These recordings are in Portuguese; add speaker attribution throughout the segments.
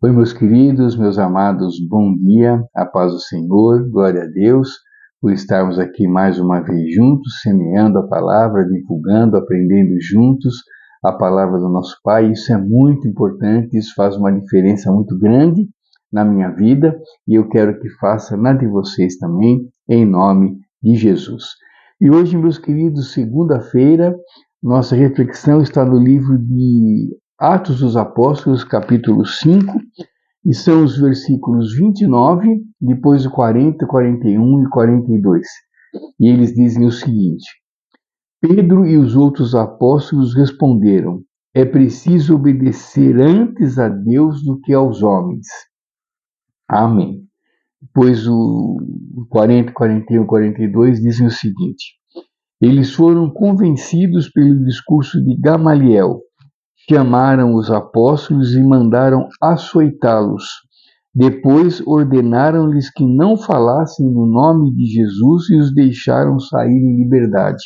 Speaker 1: Oi, meus queridos, meus amados, bom dia, a paz do Senhor, glória a Deus, por estarmos aqui mais uma vez juntos, semeando a palavra, divulgando, aprendendo juntos a palavra do nosso Pai. Isso é muito importante, isso faz uma diferença muito grande na minha vida e eu quero que faça na de vocês também, em nome de Jesus. E hoje, meus queridos, segunda-feira, nossa reflexão está no livro de Atos dos Apóstolos, capítulo 5, e são os versículos 29, depois o 40, 41 e 42. E eles dizem o seguinte: Pedro e os outros apóstolos responderam: é preciso obedecer antes a Deus do que aos homens. Amém. Depois o 40, 41 e 42 dizem o seguinte: eles foram convencidos pelo discurso de Gamaliel, chamaram os apóstolos e mandaram açoitá-los. Depois ordenaram-lhes que não falassem no nome de Jesus e os deixaram sair em liberdade.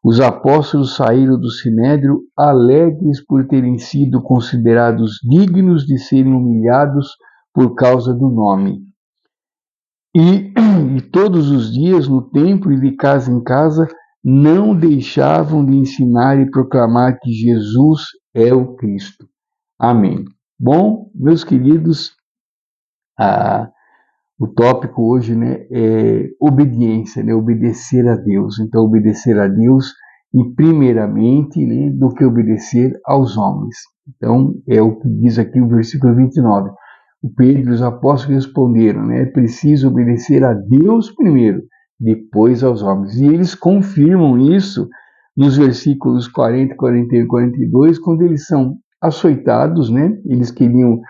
Speaker 1: Os apóstolos saíram do sinédrio alegres por terem sido considerados dignos de serem humilhados por causa do nome. E todos os dias, no templo e de casa em casa, não deixavam de ensinar e proclamar que Jesus é o Cristo. Amém. Bom, meus queridos, o tópico hoje, é obediência, obedecer a Deus. Então, obedecer a Deus e primeiramente, do que obedecer aos homens. Então, é o que diz aqui o versículo 29. O Pedro e os apóstolos responderam, é preciso obedecer a Deus primeiro, depois aos homens. E eles confirmam isso nos versículos 40, 41 e 42, quando eles são açoitados, eles queriam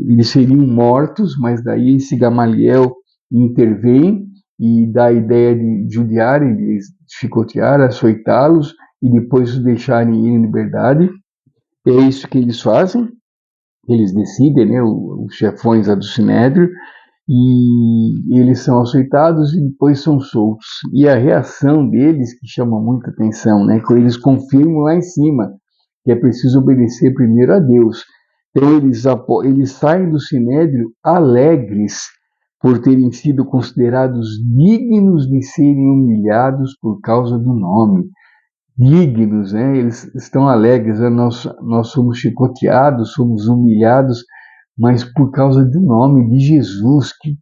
Speaker 1: eles seriam mortos, mas daí esse Gamaliel intervém e dá a ideia de judiarem, de chicotear, açoitá-los e depois os deixarem ir em liberdade. É isso que eles fazem, eles decidem, os chefões do Sinédrio, e eles são açoitados e depois são soltos. E a reação deles, que chama muita atenção, que eles confirmam lá em cima que é preciso obedecer primeiro a Deus. Então eles saem do Sinédrio alegres por terem sido considerados dignos de serem humilhados por causa do nome. Dignos, eles estão alegres, nós somos chicoteados, somos humilhados, mas por causa do nome de Jesus. Que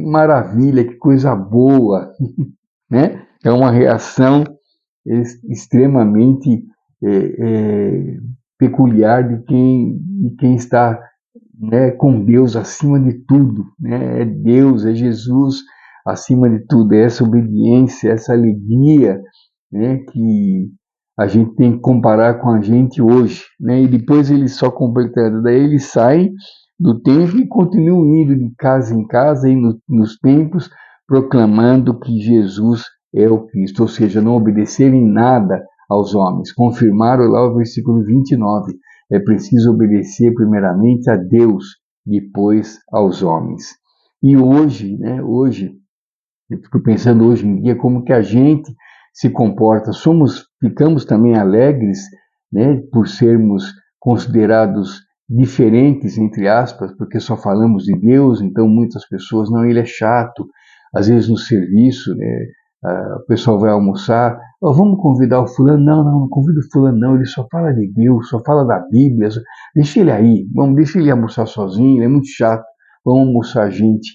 Speaker 1: maravilha, que coisa boa, É uma reação extremamente peculiar de quem está com Deus acima de tudo, é Deus, é Jesus acima de tudo, é essa obediência, essa alegria, que a gente tem que comparar com a gente hoje, e depois eles só completando, daí eles saem do templo e continuam indo de casa em casa e nos templos proclamando que Jesus é o Cristo, ou seja, não obedecerem nada aos homens. Confirmaram lá o versículo 29. É preciso obedecer primeiramente a Deus, depois aos homens. E hoje, eu fico pensando hoje em dia como que a gente se comporta. Ficamos também alegres, por sermos considerados diferentes, entre aspas, porque só falamos de Deus, então muitas pessoas, não, ele é chato. Às vezes no serviço, o pessoal vai almoçar, vamos convidar o fulano? Não convida o fulano não, ele só fala de Deus, só fala da Bíblia, deixa ele aí, deixa ele almoçar sozinho, ele é muito chato, vamos almoçar a gente.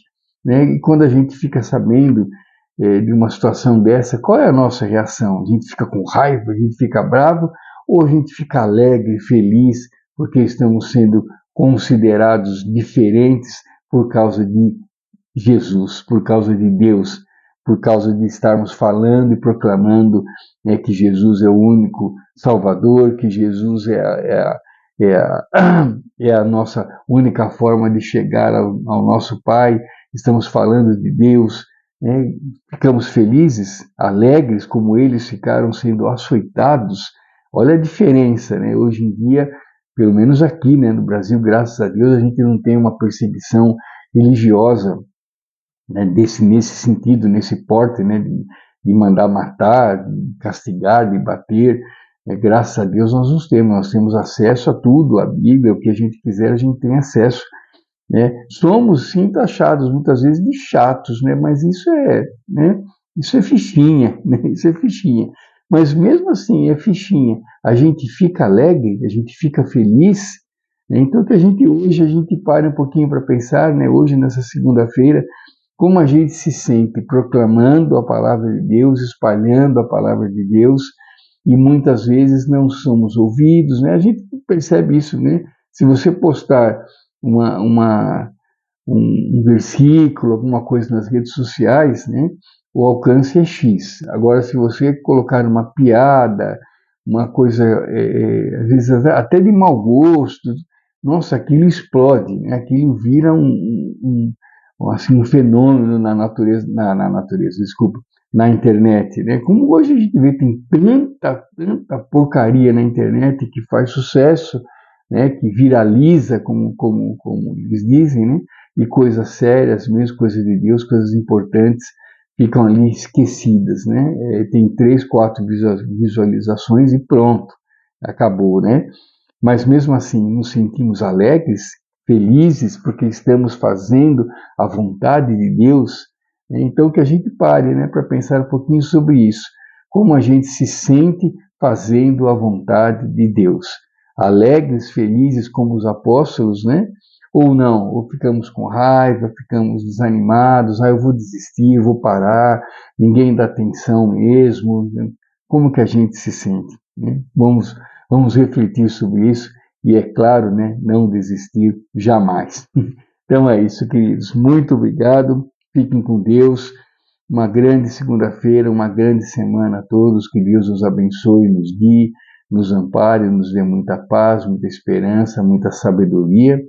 Speaker 1: E quando a gente fica sabendo de uma situação dessa, qual é a nossa reação? A gente fica com raiva, a gente fica bravo, ou a gente fica alegre, feliz, porque estamos sendo considerados diferentes por causa de Jesus, por causa de Deus, por causa de estarmos falando e proclamando que Jesus é o único Salvador, que Jesus é a nossa única forma de chegar ao nosso Pai. Estamos falando de Deus, ficamos felizes, alegres, como eles ficaram sendo açoitados. Olha a diferença, hoje em dia, pelo menos aqui, no Brasil, graças a Deus, a gente não tem uma perseguição religiosa, nesse sentido, nesse porte, de mandar matar, de castigar, de bater. Graças a Deus nós temos acesso a tudo, a Bíblia, o que a gente quiser, a gente tem acesso, né? Somos sim taxados muitas vezes de chatos, né? Mas né? Isso é fichinha, né? Isso é fichinha. Mas mesmo assim é fichinha. A gente fica alegre, a gente fica feliz, né? Então que hoje a gente pare um pouquinho para pensar, né? Hoje nessa segunda-feira, como a gente se sente proclamando a palavra de Deus, espalhando a palavra de Deus, e muitas vezes não somos ouvidos, né? A gente percebe isso, né? Se você postar uma, uma, um versículo, alguma coisa nas redes sociais, né? O alcance é X. Agora, se você colocar uma piada, uma coisa, às vezes até de mau gosto, nossa, aquilo explode, né? Aquilo vira assim, um fenômeno na natureza, na natureza, desculpa, na internet, né? Como hoje a gente vê, tem tanta porcaria na internet que faz sucesso, né? Que viraliza, como eles dizem, né? E coisas sérias, mesmo coisas de Deus, coisas importantes, ficam ali esquecidas, né? Tem 3, 4 visualizações e pronto, acabou, né? Mas mesmo assim nos sentimos alegres, felizes, porque estamos fazendo a vontade de Deus, né? Então que a gente pare, né, para pensar um pouquinho sobre isso, como a gente se sente fazendo a vontade de Deus, alegres, felizes como os apóstolos, né? Ou não, ou ficamos com raiva, ficamos desanimados, eu vou desistir, eu vou parar, ninguém dá atenção mesmo, né? Como que a gente se sente, né? Vamos refletir sobre isso e, é claro, né, não desistir jamais. Então é isso, queridos. Muito obrigado. Fiquem com Deus. Uma grande segunda-feira, uma grande semana a todos. Que Deus nos abençoe, nos guie, nos ampare, nos dê muita paz, muita esperança, muita sabedoria,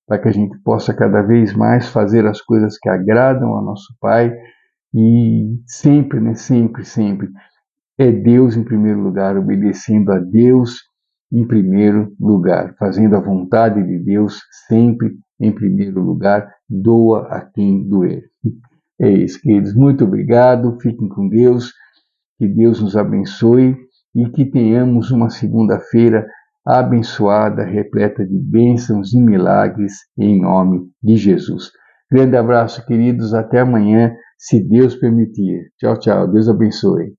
Speaker 1: para que a gente possa cada vez mais fazer as coisas que agradam ao nosso Pai e sempre, né, sempre é Deus em primeiro lugar, obedecendo a Deus em primeiro lugar, fazendo a vontade de Deus sempre em primeiro lugar, doa a quem doer. É isso, queridos. Muito obrigado, fiquem com Deus, que Deus nos abençoe e que tenhamos uma segunda-feira abençoada, repleta de bênçãos e milagres, em nome de Jesus. Grande abraço, queridos, até amanhã, se Deus permitir. Tchau, tchau. Deus abençoe.